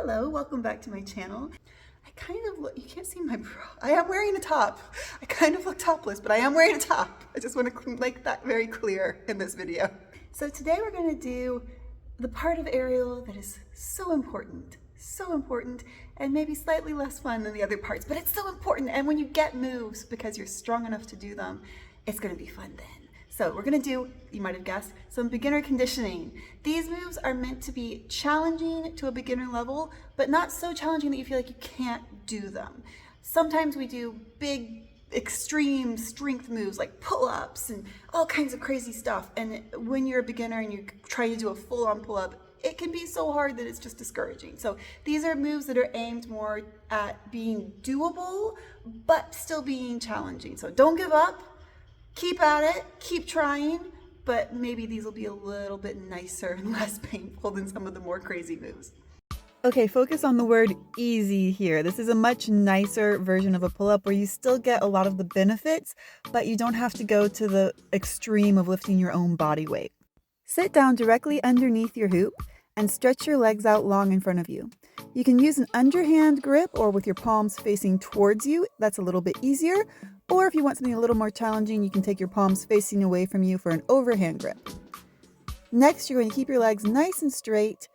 Hello, welcome back to my channel. I kind of look, you can't see my bra. I am wearing a top. I kind of look topless, but I am wearing a top. I just want to make that very clear in this video. So today we're going to do the part of aerial that is so important, and maybe slightly less fun than the other parts, but it's so important. And when you get moves because you're strong enough to do them, it's going to be fun then. So we're gonna do, you might have guessed, some beginner conditioning. These moves are meant to be challenging to a beginner level, but not so challenging that you feel like you can't do them. Sometimes we do big, extreme strength moves like pull-ups and all kinds of crazy stuff. And when you're a beginner and you're trying to do a full-on pull-up, it can be so hard that it's just discouraging. So these are moves that are aimed more at being doable, but still being challenging. So don't give up. Keep at it, keep trying, but maybe these will be a little bit nicer and less painful than some of the more crazy moves. Okay, focus on the word easy here. This is a much nicer version of a pull-up where you still get a lot of the benefits, but you don't have to go to the extreme of lifting your own body weight. Sit down directly underneath your hoop and stretch your legs out long in front of you. You can use an underhand grip or with your palms facing towards you. That's a little bit easier. Or if you want something a little more challenging, you can take your palms facing away from you for an overhand grip. Next, you're going to keep your legs nice and straight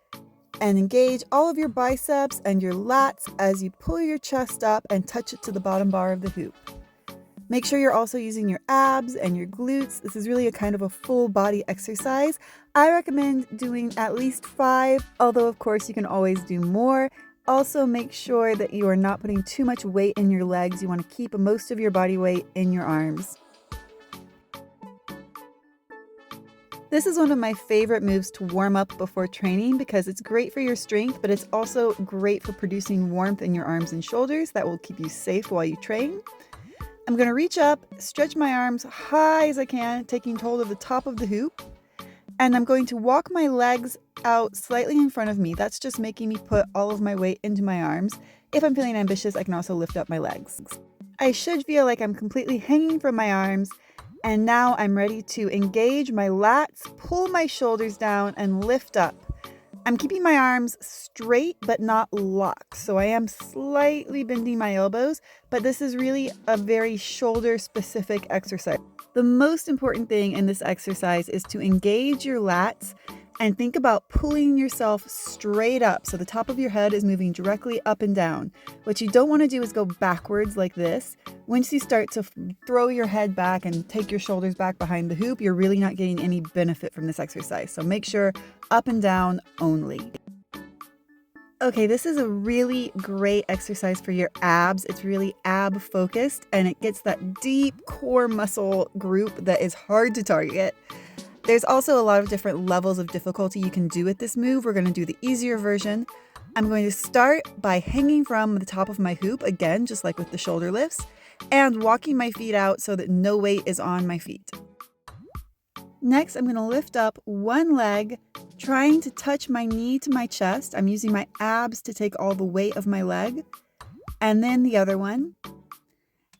and engage all of your biceps and your lats as you pull your chest up and touch it to the bottom bar of the hoop. Make sure you're also using your abs and your glutes. This is really a kind of a full body exercise. I recommend doing at least 5, although of course you can always do more. Also make sure that you are not putting too much weight in your legs. You want to keep most of your body weight in your arms. This is one of my favorite moves to warm up before training because it's great for your strength, but it's also great for producing warmth in your arms and shoulders that will keep you safe while you train. I'm going to reach up, stretch my arms high as I can, taking hold of the top of the hoop. And I'm going to walk my legs out slightly in front of me. That's just making me put all of my weight into my arms. If I'm feeling ambitious, I can also lift up my legs. I should feel like I'm completely hanging from my arms. And now I'm ready to engage my lats, pull my shoulders down, and lift up. I'm keeping my arms straight but not locked, so I am slightly bending my elbows, but this is really a very shoulder-specific exercise. The most important thing in this exercise is to engage your lats and think about pulling yourself straight up, so the top of your head is moving directly up and down. What you don't want to do is go backwards like this. Once you start to throw your head back and take your shoulders back behind the hoop, you're really not getting any benefit from this exercise. So make sure up and down only. Okay, this is a really great exercise for your abs. It's really ab focused and it gets that deep core muscle group that is hard to target. There's also a lot of different levels of difficulty you can do with this move. We're going to do the easier version. I'm going to start by hanging from the top of my hoop, again, just like with the shoulder lifts, and walking my feet out so that no weight is on my feet. Next, I'm going to lift up one leg, trying to touch my knee to my chest. I'm using my abs to take all the weight of my leg, and then the other one.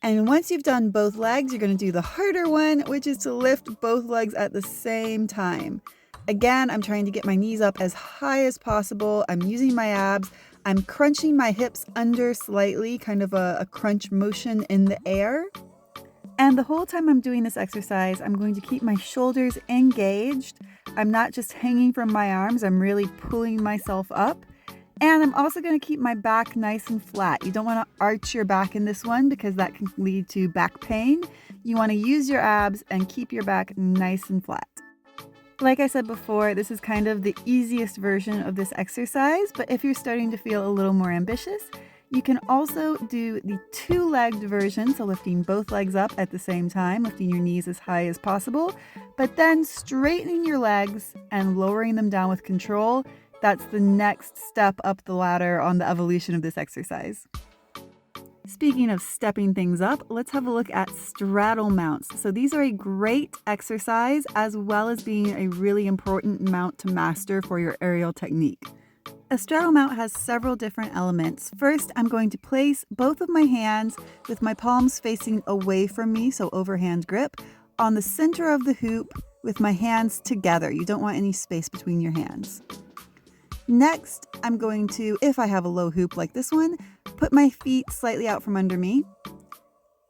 And once you've done both legs, you're going to do the harder one, which is to lift both legs at the same time. Again, I'm trying to get my knees up as high as possible. I'm using my abs. I'm crunching my hips under slightly, kind of a crunch motion in the air. And the whole time I'm doing this exercise, I'm going to keep my shoulders engaged. I'm not just hanging from my arms, I'm really pulling myself up. And I'm also going to keep my back nice and flat. You don't want to arch your back in this one because that can lead to back pain. You want to use your abs and keep your back nice and flat. Like I said before, this is kind of the easiest version of this exercise, but if you're starting to feel a little more ambitious, you can also do the 2-legged version, so lifting both legs up at the same time, lifting your knees as high as possible, but then straightening your legs and lowering them down with control. That's the next step up the ladder on the evolution of this exercise. Speaking of stepping things up, let's have a look at straddle mounts. So these are a great exercise as well as being a really important mount to master for your aerial technique. A straddle mount has several different elements. First, I'm going to place both of my hands with my palms facing away from me, so overhand grip, on the center of the hoop with my hands together. You don't want any space between your hands. Next, I'm going to, if I have a low hoop like this one, put my feet slightly out from under me,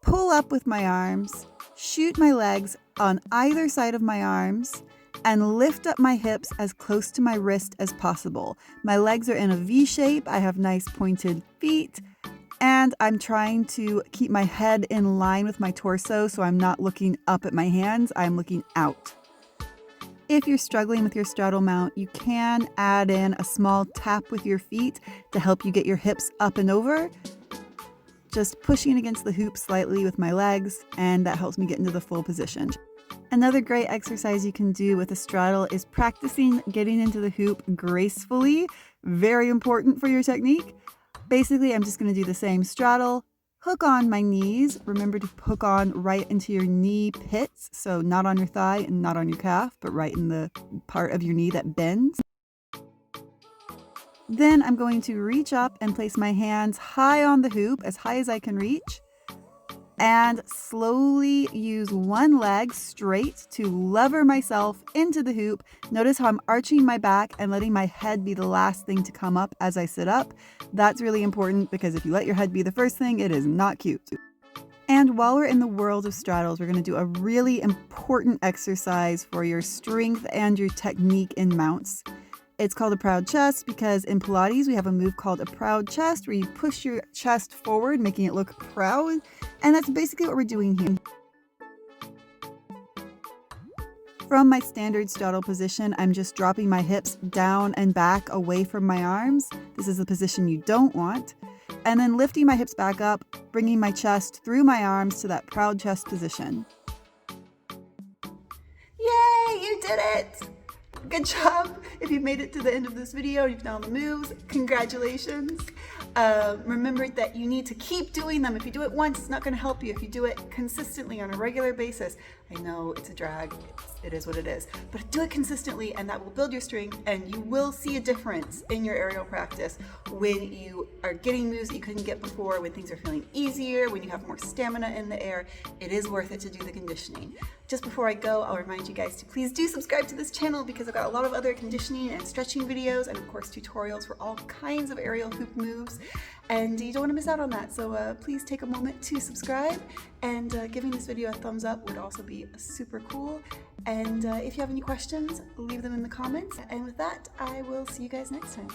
pull up with my arms, shoot my legs on either side of my arms, and lift up my hips as close to my wrist as possible. My legs are in a V shape, I have nice pointed feet, and I'm trying to keep my head in line with my torso so I'm not looking up at my hands, I'm looking out. If you're struggling with your straddle mount, you can add in a small tap with your feet to help you get your hips up and over. Just pushing against the hoop slightly with my legs, and that helps me get into the full position. Another great exercise you can do with a straddle is practicing getting into the hoop gracefully. Very important for your technique. Basically, I'm just going to do the same straddle, hook on my knees. Remember to hook on right into your knee pits, so not on your thigh and not on your calf, but right in the part of your knee that bends. Then I'm going to reach up and place my hands high on the hoop, as high as I can reach, and slowly use one leg straight to lever myself into the hoop. Notice how I'm arching my back and letting my head be the last thing to come up as I sit up. That's really important because if you let your head be the first thing, it is not cute. And while we're in the world of straddles, we're going to do a really important exercise for your strength and your technique in mounts. It's called a proud chest because in Pilates we have a move called a proud chest where you push your chest forward, making it look proud. And that's basically what we're doing here. From my standard straddle position, I'm just dropping my hips down and back away from my arms. This is the position you don't want. And then lifting my hips back up, bringing my chest through my arms to that proud chest position. Yay, you did it! Good job! If you've made it to the end of this video, you've done all the moves, congratulations! Remember that you need to keep doing them. If you do it once, it's not going to help you. If you do it consistently on a regular basis, I know it's a drag, it is what it is, but do it consistently and that will build your strength and you will see a difference in your aerial practice when you are getting moves that you couldn't get before, when things are feeling easier, when you have more stamina in the air. It is worth it to do the conditioning. Just before I go, I'll remind you guys to please do subscribe to this channel because I've got a lot of other conditioning and stretching videos and of course tutorials for all kinds of aerial hoop moves, and you don't want to miss out on that. So please take a moment to subscribe, and giving this video a thumbs up would also be super cool. And if you have any questions, leave them in the comments. And with that, I will see you guys next time.